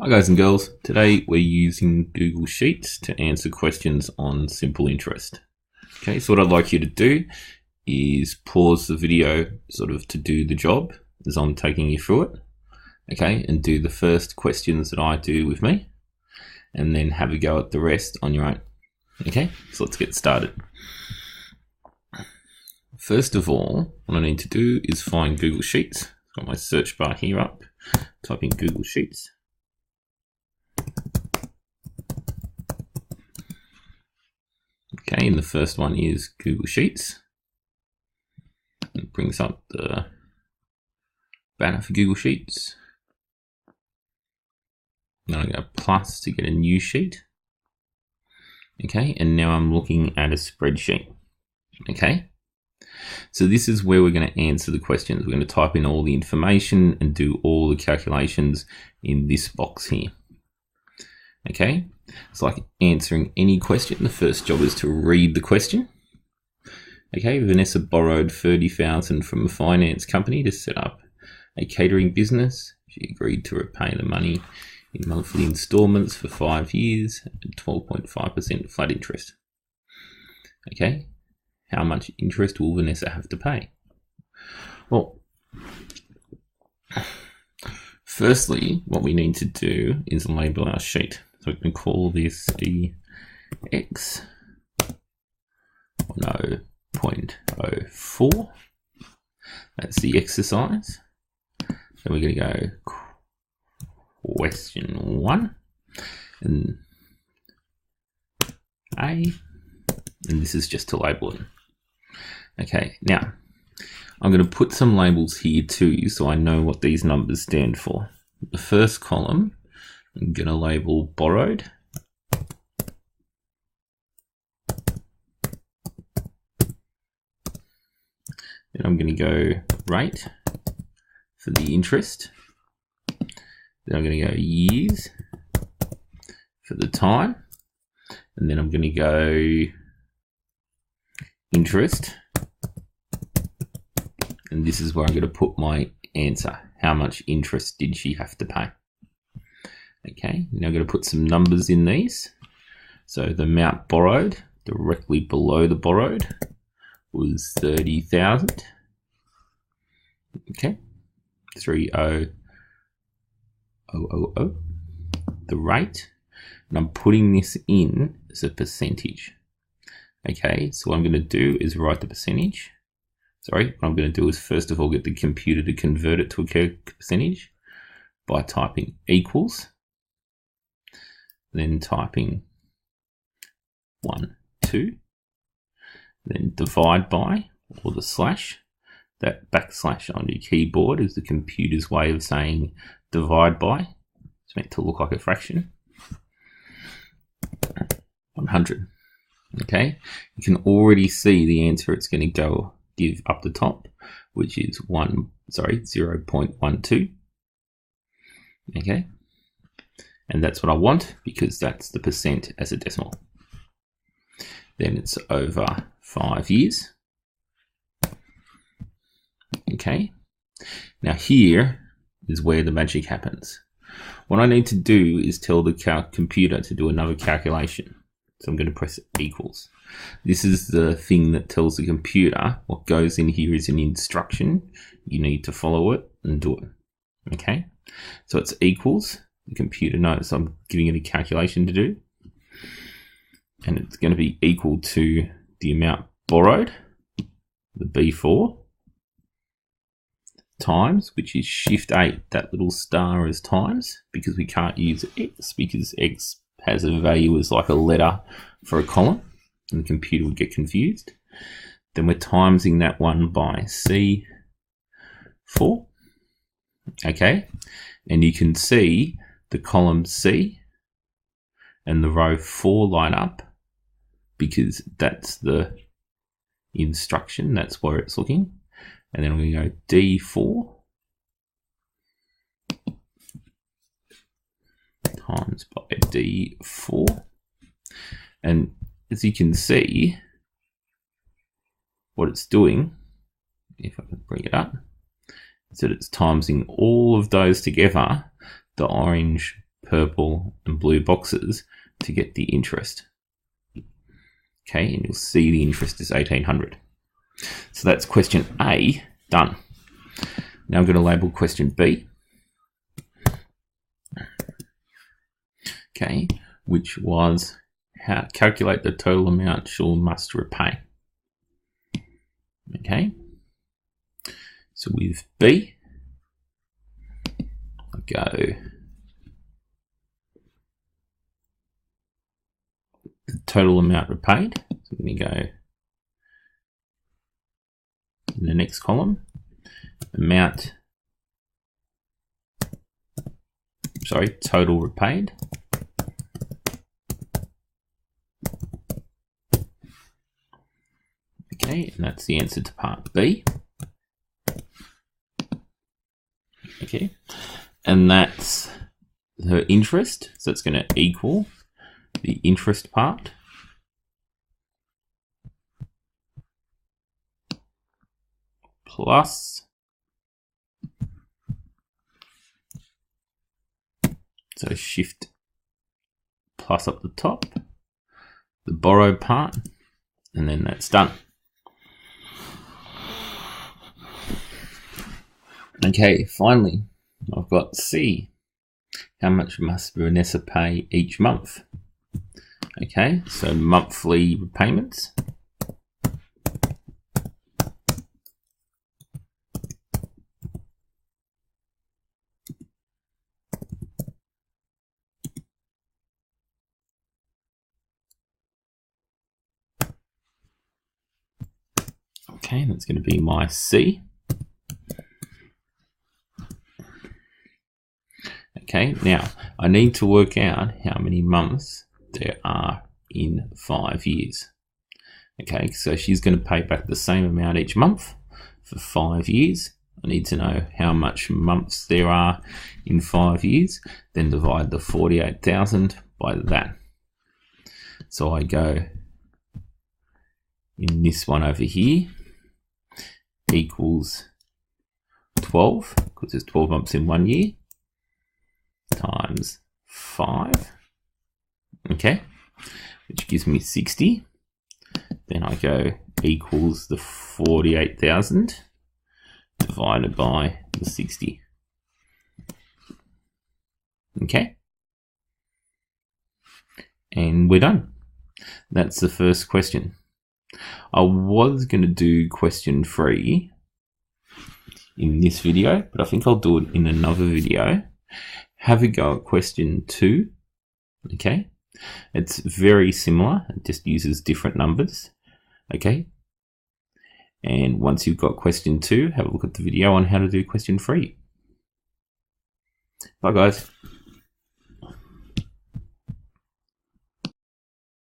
Hi guys and girls, today we're using Google Sheets to answer questions on simple interest. Okay, so what I'd like you to do is pause the video sort of to do the job as I'm taking you through it, okay, and do the first questions that I do with me, and then have a go at the rest on your own. Okay, so let's get started. First of all, what I need to do is find Google Sheets. I've got my search bar here up, type in Google Sheets. Okay, and the first one is Google Sheets. It brings up the banner for Google Sheets. Then I go plus to get a new sheet. Okay, and now I'm looking at a spreadsheet. Okay, so this is where we're going to answer the questions. We're going to type in all the information and do all the calculations in this box here. Okay, it's like answering any question. The first job is to read the question. Okay, Vanessa borrowed $30,000 from a finance company to set up a catering business. She agreed to repay the money in monthly installments for 5 years at 12.5% flat interest. Okay, how much interest will Vanessa have to pay? Well, firstly, what we need to do is label our sheet. So we can call this EX 10.04. That's the exercise. So we're going to go question 1 and A, and this is just to label it. Okay, now I'm going to put some labels here too so I know what these numbers stand for. The first column I'm going to label borrowed. Then I'm going to go rate for the interest. Then I'm going to go years for the time. And then I'm going to go interest. And this is where I'm going to put my answer. How much interest did she have to pay? Okay, now I'm going to put some numbers in these. So the amount borrowed, directly below the borrowed, was 30,000. Okay, 30,000. The rate, and I'm putting this in as a percentage. Okay, so what I'm going to do is write the percentage. Sorry, what I'm going to do is first of all get the computer to convert it to a percentage by typing equals. Then typing 1, 2, then divide by, or the slash. That backslash on your keyboard is the computer's way of saying divide by. It's meant to look like a fraction. 100. Okay, you can already see the answer it's going to give up the top, which is 0.12. Okay. And that's what I want because that's the percent as a decimal. Then it's over 5 years. Okay. Now here is where the magic happens. What I need to do is tell the computer to do another calculation. So I'm going to press equals. This is the thing that tells the computer what goes in here is an instruction. You need to follow it and do it. Okay. So it's equals. The computer knows I'm giving it a calculation to do, and it's going to be equal to the amount borrowed, the B4, times, which is shift 8, that little star is times, because we can't use X because X has a value as like a letter for a column, and the computer would get confused. Then we're timesing that one by C4. Okay, and you can see the column C and the row 4 line up because that's the instruction, that's where it's looking. And then we're going to go D4 times by D4. And as you can see, what it's doing, if I can bring it up, is that it's timesing all of those together, the orange purple and blue boxes to get the interest. Okay, and you'll see the interest is 1,800. So that's question A done. Now I'm going to label question B. Okay, which was how calculate the total amount Shaw must repay. Okay, so with B, I'll go the total amount repaid. So I'm going to go in the next column, total repaid. Okay, and that's the answer to part B. Okay, and that's her interest, so it's going to equal the interest part plus, so shift plus up the top, the borrowed part, and then that's done. Okay, finally, I've got C. How much must Vanessa pay each month? Okay, so monthly repayments. Okay, that's going to be my C. Okay, now I need to work out how many months there are in 5 years. Okay, so she's going to pay back the same amount each month for 5 years. I need to know how much months there are in 5 years, then divide the 48,000 by that. So I go in this one over here, equals 12, because there's 12 months in 1 year, times 5, okay, which gives me 60. Then I go equals the 48,000 divided by the 60. Okay, and we're done. That's the first question. I was going to do question 3 in this video, but I think I'll do it in another video. Have a go at question 2. Okay, it's very similar, it just uses different numbers. Okay, and once you've got question 2, have a look at the video on how to do question 3. Bye guys.